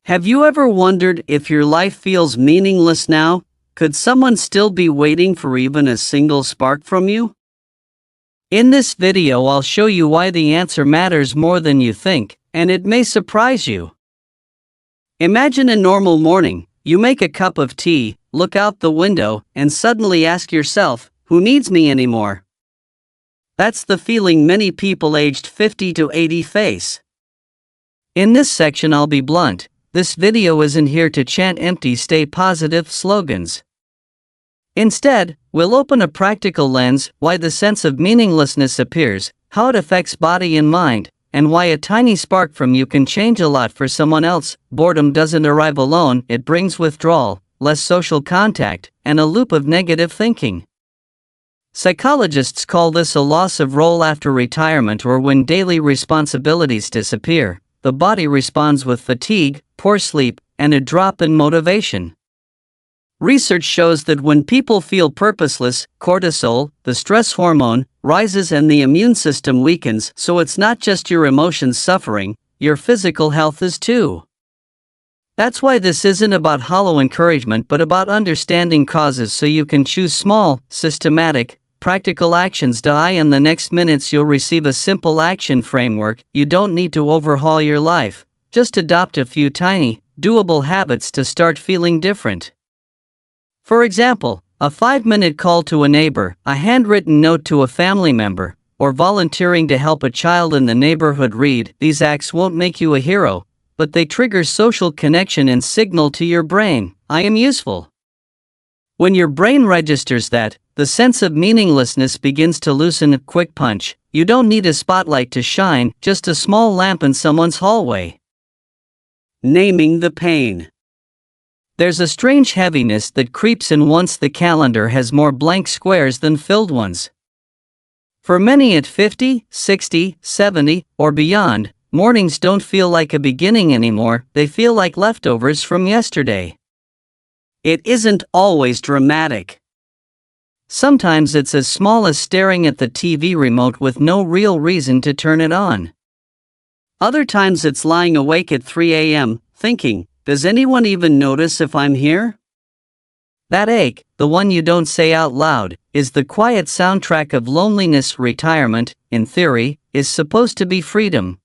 Have you ever wondered if your life feels meaningless now? Could someone still be waiting for even a single spark from you? In this video, I'll show you why the answer matters more than you think, and it may surprise you. Imagine a normal morning. You make a cup of tea, look out the window, and suddenly ask yourself, who needs me anymore? That's the feeling many people aged 50 to 80 face. In this section, I'll be blunt. This video isn't here to chant empty stay positive slogans. Instead, we'll open a practical lens, why the sense of meaninglessness appears, how it affects body and mind, and why a tiny spark from you can change a lot for someone else. Boredom doesn't arrive alone, it brings withdrawal, less social contact, and a loop of negative thinking. Psychologists call this a loss of role after retirement, or when daily responsibilities disappear. The body responds with fatigue, poor sleep, and a drop in motivation. Research shows that when people feel purposeless, cortisol, the stress hormone, rises and the immune system weakens. So it's not just your emotions suffering, your physical health is too. That's why this isn't about hollow encouragement but about understanding causes so you can choose small, systematic, practical actions. In the next minutes you'll receive a simple action framework. You don't need to overhaul your life, just adopt a few tiny, doable habits to start feeling different. For example, a 5-minute call to a neighbor, a handwritten note to a family member, or volunteering to help a child in the neighborhood read. These acts won't make you a hero, but they trigger social connection and signal to your brain, I am useful. When your brain registers that, the sense of meaninglessness begins to loosen. A quick punch. You don't need a spotlight to shine, just a small lamp in someone's hallway. Naming the pain. There's a strange heaviness that creeps in once the calendar has more blank squares than filled ones. For many at 50, 60, 70, or beyond, mornings don't feel like a beginning anymore, they feel like leftovers from yesterday. It isn't always dramatic. Sometimes it's as small as staring at the TV remote with no real reason to turn it on. Other times it's lying awake at 3 a.m., thinking, does anyone even notice if I'm here? That ache, the one you don't say out loud, is the quiet soundtrack of loneliness. Retirement, in theory, is supposed to be freedom.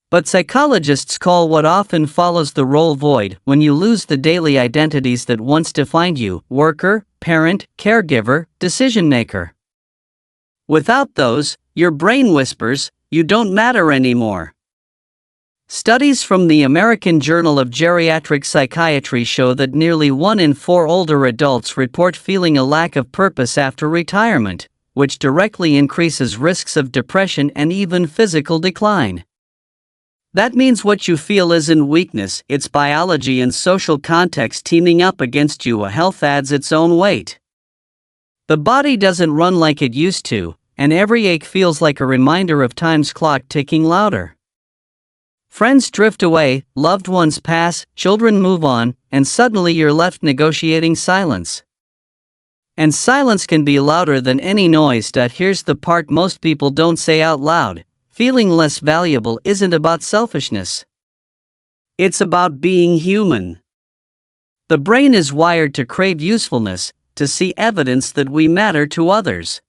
But psychologists call what often follows the role void, when you lose the daily identities that once defined you: worker, parent, caregiver, decision maker. Without those, your brain whispers, you don't matter anymore. Studies from the American Journal of Geriatric Psychiatry show that nearly 1 in 4 older adults report feeling a lack of purpose after retirement, which directly increases risks of depression and even physical decline. That means what you feel isn't weakness, it's biology and social context teaming up against you. Health adds its own weight. The body doesn't run like it used to, and every ache feels like a reminder of time's clock ticking louder. Friends drift away, loved ones pass, children move on, and suddenly you're left negotiating silence. And silence can be louder than any noise. Here's the part most people don't say out loud. Feeling less valuable isn't about selfishness. It's about being human. The brain is wired to crave usefulness, to see evidence that we matter to others.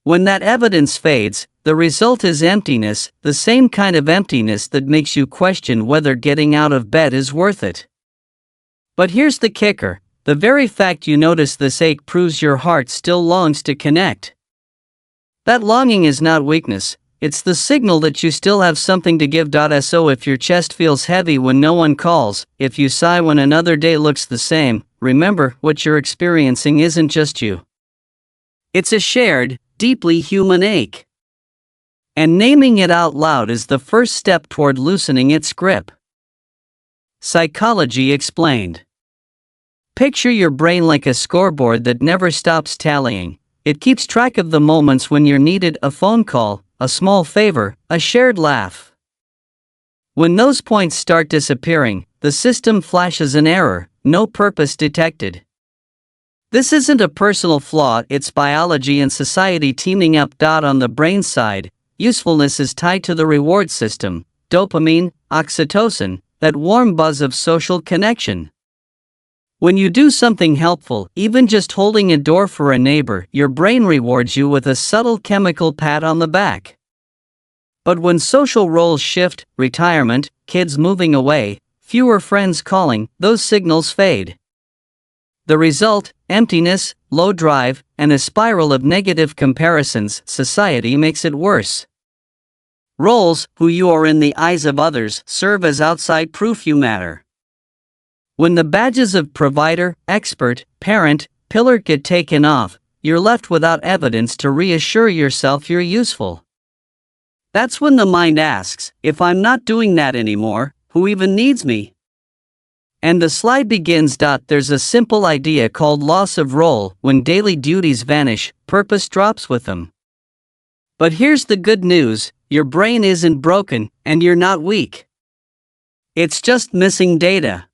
When that evidence fades, the result is emptiness, the same kind of emptiness that makes you question whether getting out of bed is worth it. But here's the kicker, the very fact you notice this ache proves your heart still longs to connect. That longing is not weakness, it's the signal that you still have something to give. So if your chest feels heavy when no one calls, if you sigh when another day looks the same, remember, what you're experiencing isn't just you. It's a shared, deeply human ache. And naming it out loud is the first step toward loosening its grip. Psychology explained. Picture your brain like a scoreboard that never stops tallying. It keeps track of the moments when you're needed: a phone call, a small favor, a shared laugh. When those points start disappearing, the system flashes an error: no purpose detected. This isn't a personal flaw, it's biology and society teaming up. On the brain side, usefulness is tied to the reward system: dopamine, oxytocin, that warm buzz of social connection. When you do something helpful, even just holding a door for a neighbor, your brain rewards you with a subtle chemical pat on the back. But when social roles shift, retirement, kids moving away, fewer friends calling, those signals fade. The result, emptiness, low drive, and a spiral of negative comparisons. Society makes it worse. Roles, who you are in the eyes of others, serve as outside proof you matter. When the badges of provider, expert, parent, pillar get taken off, you're left without evidence to reassure yourself you're useful. That's when the mind asks, if I'm not doing that anymore, who even needs me? And the slide begins. There's a simple idea called loss of role. When daily duties vanish, purpose drops with them. But here's the good news, your brain isn't broken, and you're not weak. It's just missing data.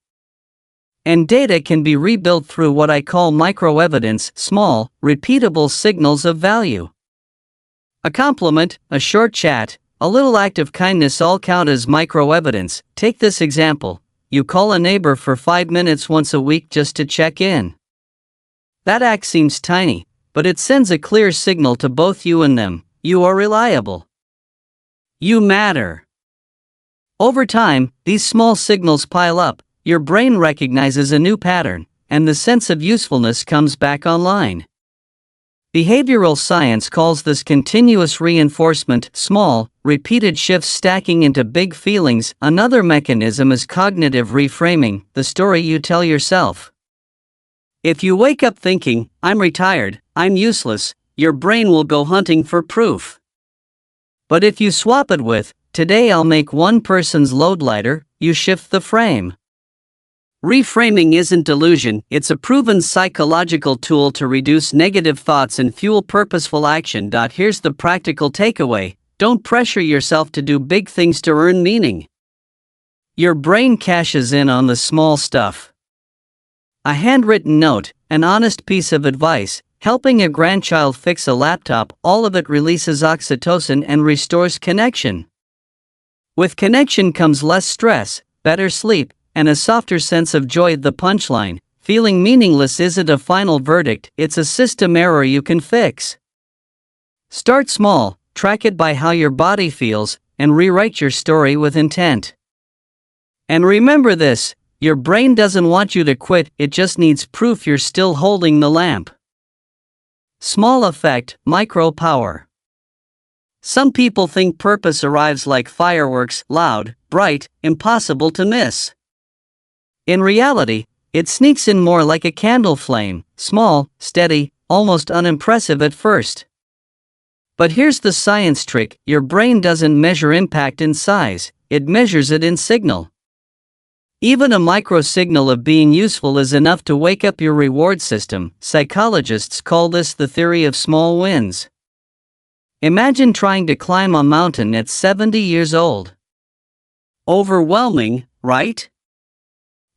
And data can be rebuilt through what I call microevidence, small, repeatable signals of value. A compliment, a short chat, a little act of kindness all count as microevidence. Take this example. You call a neighbor for 5 minutes once a week just to check in. That act seems tiny, but it sends a clear signal to both you and them. You are reliable. You matter. Over time, these small signals pile up, your brain recognizes a new pattern, and the sense of usefulness comes back online. Behavioral science calls this continuous reinforcement, small, repeated shifts stacking into big feelings. Another mechanism is cognitive reframing, the story you tell yourself. If you wake up thinking, I'm retired, I'm useless, your brain will go hunting for proof. But if you swap it with, today I'll make one person's load lighter, you shift the frame. Reframing isn't delusion, it's a proven psychological tool to reduce negative thoughts and fuel purposeful action. Here's the practical takeaway: don't pressure yourself to do big things to earn meaning. Your brain cashes in on the small stuff. A handwritten note, an honest piece of advice, helping a grandchild fix a laptop, all of it releases oxytocin and restores connection. With connection comes less stress, better sleep, and a softer sense of joy. The punchline: feeling meaningless isn't a final verdict, it's a system error you can fix. Start small, track it by how your body feels, and rewrite your story with intent. And remember this, your brain doesn't want you to quit, it just needs proof you're still holding the lamp. Small effect, micro power. Some people think purpose arrives like fireworks, loud, bright, impossible to miss. In reality, it sneaks in more like a candle flame, small, steady, almost unimpressive at first. But here's the science trick: your brain doesn't measure impact in size, it measures it in signal. Even a micro signal of being useful is enough to wake up your reward system. Psychologists call this the theory of small wins. Imagine trying to climb a mountain at 70 years old. Overwhelming, right?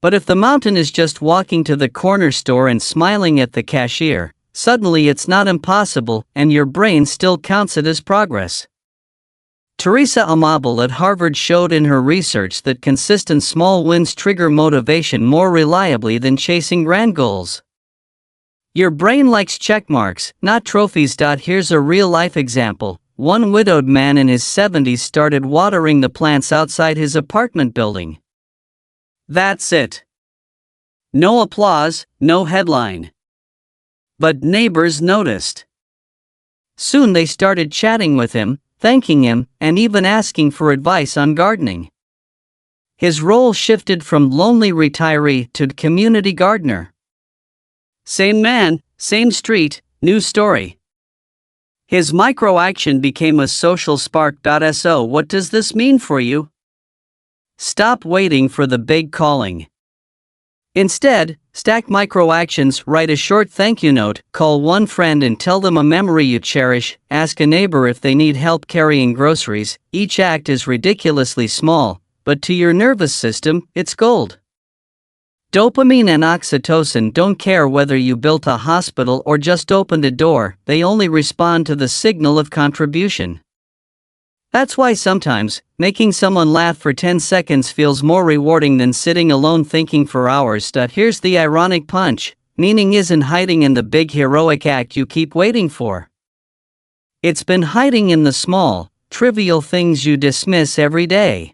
But if the mountain is just walking to the corner store and smiling at the cashier, suddenly it's not impossible, and your brain still counts it as progress. Teresa Amabile at Harvard showed in her research that consistent small wins trigger motivation more reliably than chasing grand goals. Your brain likes checkmarks, not trophies. Here's a real-life example. One widowed man in his 70s started watering the plants outside his apartment building. That's it. No applause, no headline. But neighbors noticed. Soon they started chatting with him, thanking him, and even asking for advice on gardening. His role shifted from lonely retiree to community gardener. Same man, same street, new story. His micro-action became a social spark. So what does this mean for you? Stop waiting for the big calling. Instead, stack micro-actions. Write a short thank you note, call one friend and tell them a memory you cherish, ask a neighbor if they need help carrying groceries. Each act is ridiculously small, but to your nervous system, it's gold. Dopamine and oxytocin don't care whether you built a hospital or just opened a door, they only respond to the signal of contribution. That's why sometimes, making someone laugh for 10 seconds feels more rewarding than sitting alone thinking for hours. Here's the ironic punch: meaning isn't hiding in the big heroic act you keep waiting for. It's been hiding in the small, trivial things you dismiss every day.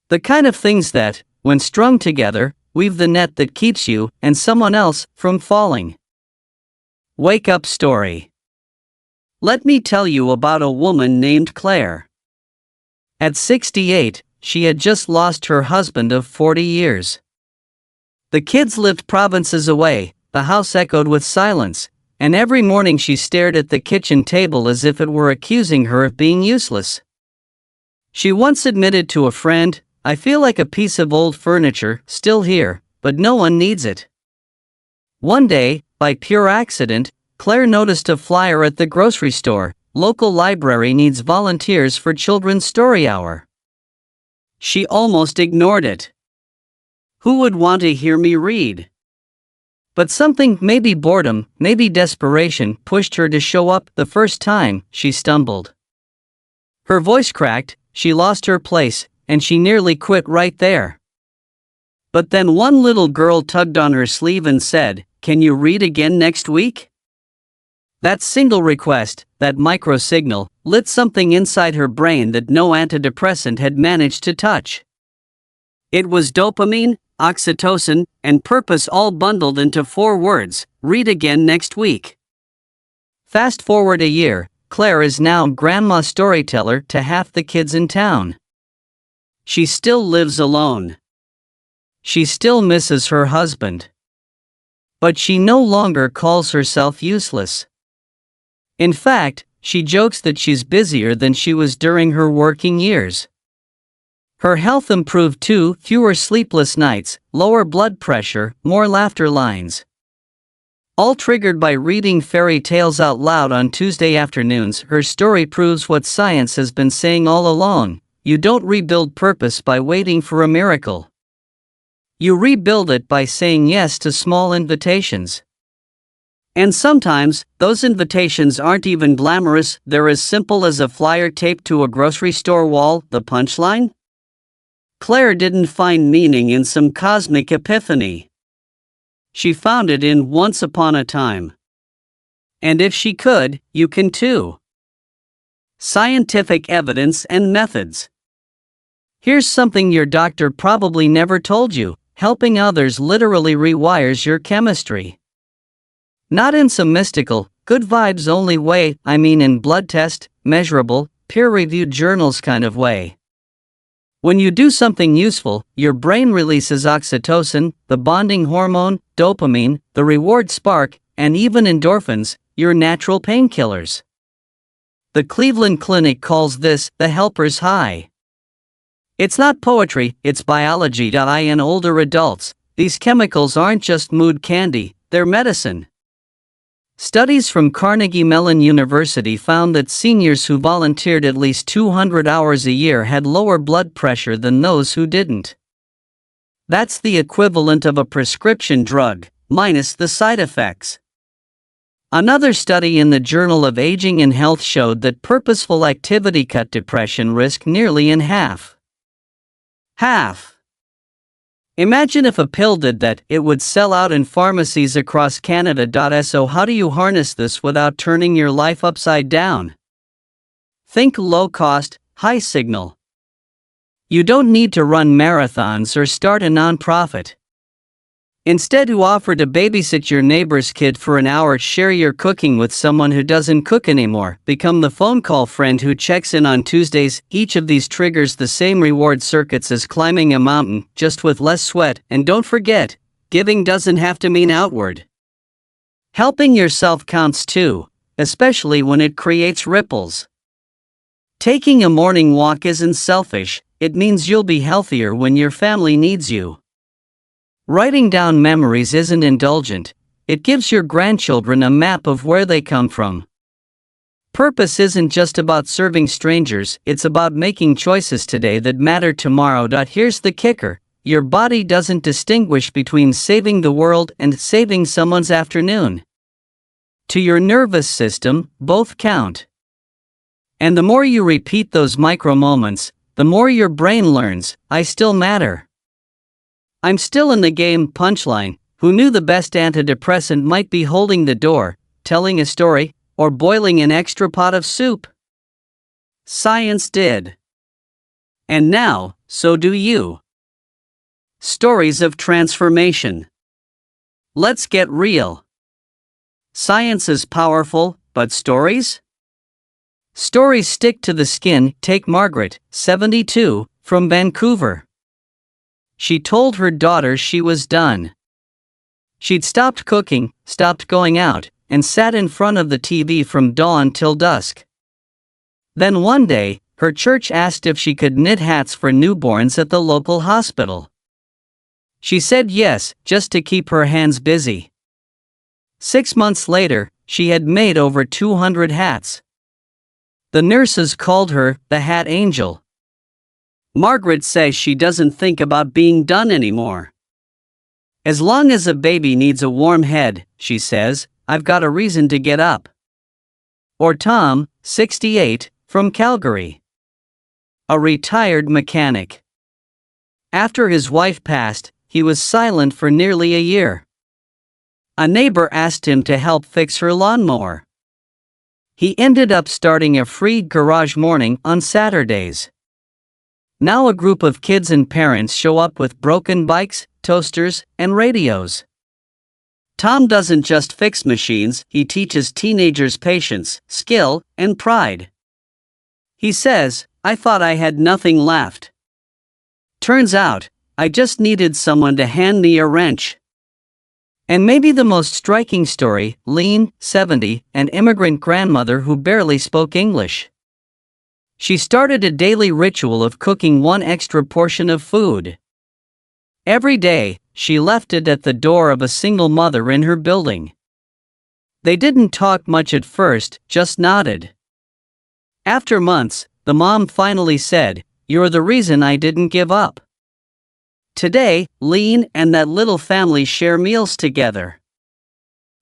The kind of things that, when strung together, weave the net that keeps you and someone else from falling. Wake up story. Let me tell you about a woman named Claire. At 68, she had just lost her husband of 40 years. The kids lived provinces away, the house echoed with silence, and every morning she stared at the kitchen table as if it were accusing her of being useless. She once admitted to a friend, "I feel like a piece of old furniture, still here, but no one needs it." One day, by pure accident, Claire noticed a flyer at the grocery store: "Local library needs volunteers for Children's Story Hour." She almost ignored it. Who would want to hear me read? But something, maybe boredom, maybe desperation, pushed her to show up. The first time, she stumbled. Her voice cracked, she lost her place, and she nearly quit right there. But then one little girl tugged on her sleeve and said, "Can you read again next week?" That single request, that micro signal, lit something inside her brain that no antidepressant had managed to touch. It was dopamine, oxytocin, and purpose all bundled into 4 words: read again next week. Fast forward a year, Claire is now grandma storyteller to half the kids in town. She still lives alone. She still misses her husband. But she no longer calls herself useless. In fact, she jokes that she's busier than she was during her working years. Her health improved too: fewer sleepless nights, lower blood pressure, more laughter lines. All triggered by reading fairy tales out loud on Tuesday afternoons. Her story proves what science has been saying all along: you don't rebuild purpose by waiting for a miracle. You rebuild it by saying yes to small invitations. And sometimes, those invitations aren't even glamorous, they're as simple as a flyer taped to a grocery store wall. The punchline? Claire didn't find meaning in some cosmic epiphany. She found it in Once Upon a Time. And if she could, you can too. Scientific evidence and methods. Here's something your doctor probably never told you: helping others literally rewires your chemistry. Not in some mystical, good vibes only way, I mean in blood test, measurable, peer-reviewed journals kind of way. When you do something useful, your brain releases oxytocin, the bonding hormone, dopamine, the reward spark, and even endorphins, your natural painkillers. The Cleveland Clinic calls this the helper's high. It's not poetry, it's biology. In older adults, these chemicals aren't just mood candy, they're medicine. Studies from Carnegie Mellon University found that seniors who volunteered at least 200 hours a year had lower blood pressure than those who didn't. That's the equivalent of a prescription drug, minus the side effects. Another study in the Journal of Aging and Health showed that purposeful activity cut depression risk nearly in half. Half. Imagine if a pill did that, it would sell out in pharmacies across Canada. So how do you harness this without turning your life upside down? Think low cost, high signal. You don't need to run marathons or start a non-profit. Instead, you offer to babysit your neighbor's kid for an hour, share your cooking with someone who doesn't cook anymore, become the phone call friend who checks in on Tuesdays. Each of these triggers the same reward circuits as climbing a mountain, just with less sweat. And don't forget, giving doesn't have to mean outward. Helping yourself counts too, especially when it creates ripples. Taking a morning walk isn't selfish, it means you'll be healthier when your family needs you. Writing down memories isn't indulgent, it gives your grandchildren a map of where they come from. Purpose isn't just about serving strangers, it's about making choices today that matter tomorrow. Here's the kicker: your body doesn't distinguish between saving the world and saving someone's afternoon. To your nervous system, both count. And the more you repeat those micro moments, the more your brain learns, I still matter. I'm still in the game. Punchline. Who knew the best antidepressant might be holding the door, telling a story, or boiling an extra pot of soup? Science did. And now, so do you. Stories of transformation. Let's get real. Science is powerful, but stories? Stories stick to the skin. Take Margaret, 72, from Vancouver. She told her daughter she was done. She'd stopped cooking, stopped going out, and sat in front of the TV from dawn till dusk. Then one day, her church asked if she could knit hats for newborns at the local hospital. She said yes, just to keep her hands busy. 6 months later, she had made over 200 hats. The nurses called her the Hat Angel. Margaret says she doesn't think about being done anymore. As long as a baby needs a warm head, she says, I've got a reason to get up. Or Tom, 68, from Calgary. A retired mechanic. After his wife passed, he was silent for nearly a year. A neighbor asked him to help fix her lawnmower. He ended up starting a free garage morning on Saturdays. Now a group of kids and parents show up with broken bikes, toasters, and radios. Tom doesn't just fix machines, he teaches teenagers patience, skill, and pride. He says, I thought I had nothing left. Turns out, I just needed someone to hand me a wrench. And maybe the most striking story, Lean, 70, an immigrant grandmother who barely spoke English. She started a daily ritual of cooking one extra portion of food. Every day, she left it at the door of a single mother in her building. They didn't talk much at first, just nodded. After months, the mom finally said, You're the reason I didn't give up. Today, Lean and that little family share meals together.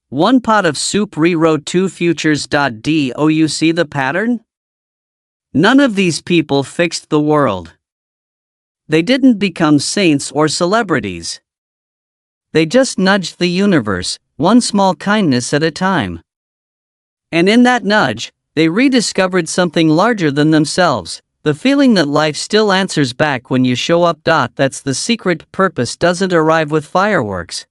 One pot of soup rewrote two futures. Do you see the pattern? None of these people fixed the world. They didn't become saints or celebrities. They just nudged the universe, one small kindness at a time. And in that nudge, they rediscovered something larger than themselves, the feeling that life still answers back when you show up. That's the secret. Purpose doesn't arrive with fireworks.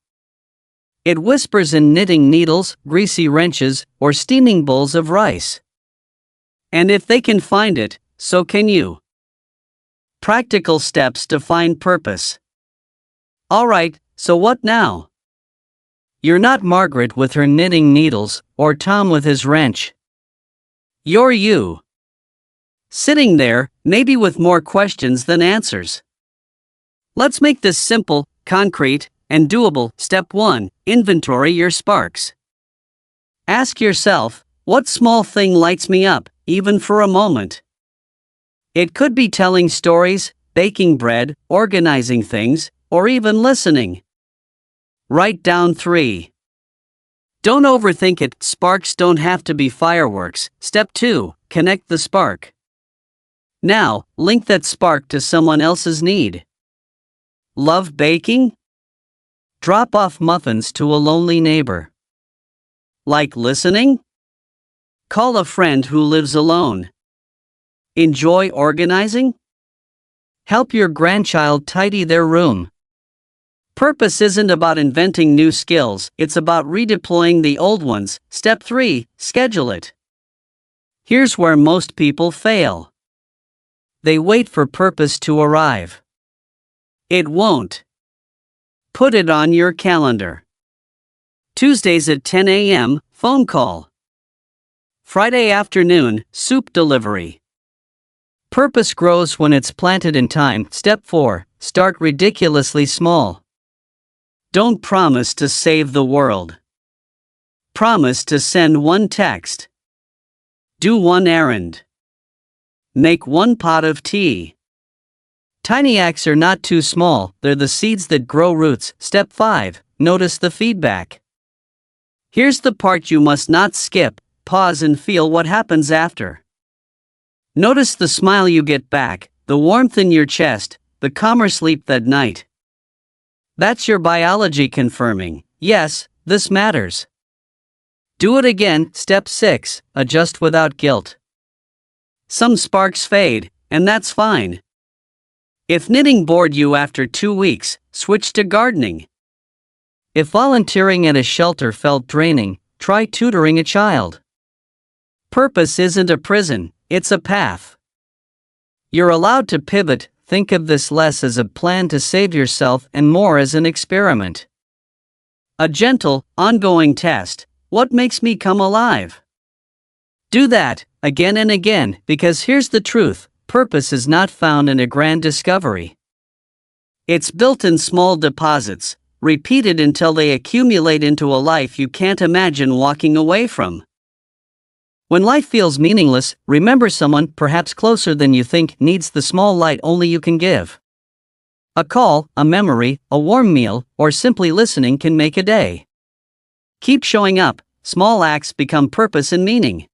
It whispers in knitting needles, greasy wrenches, or steaming bowls of rice. And if they can find it, so can you. Practical steps to find purpose. Alright, so what now? You're not Margaret with her knitting needles, or Tom with his wrench. You're you. Sitting there, maybe with more questions than answers. Let's make this simple, concrete, and doable. Step 1. Inventory your sparks. Ask yourself, what small thing lights me up, even for a moment? It could be telling stories, baking bread, organizing things, or even listening. Write down 3. Don't overthink it. Sparks don't have to be fireworks. Step 2. Connect the spark. Now, link that spark to someone else's need. Love baking? Drop off muffins to a lonely neighbor. Like listening? Call a friend who lives alone. Enjoy organizing? Help your grandchild tidy their room. Purpose isn't about inventing new skills, it's about redeploying the old ones. Step 3. Schedule it. Here's where most people fail. They wait for purpose to arrive. It won't. Put it on your calendar. Tuesdays at 10 a.m., phone call. Friday afternoon, soup delivery. Purpose grows when it's planted in time. Step 4. Start ridiculously small. Don't promise to save the world. Promise to send one text. Do one errand. Make one pot of tea. Tiny acts are not too small, they're the seeds that grow roots. Step 5. Notice the feedback. Here's the part you must not skip. Pause and feel what happens after. Notice the smile you get back, the warmth in your chest, the calmer sleep that night. That's your biology confirming, yes, this matters. Do it again. Step 6. Adjust without guilt. Some sparks fade, and that's fine. If knitting bored you after 2 weeks, switch to gardening. If volunteering at a shelter felt draining, try tutoring a child. Purpose isn't a prison, it's a path. You're allowed to pivot. Think of this less as a plan to save yourself and more as an experiment. A gentle, ongoing test. What makes me come alive? Do that, again and again, because here's the truth, purpose is not found in a grand discovery. It's built in small deposits, repeated until they accumulate into a life you can't imagine walking away from. When life feels meaningless, remember someone, perhaps closer than you think, needs the small light only you can give. A call, a memory, a warm meal, or simply listening can make a day. Keep showing up. Small acts become purpose and meaning.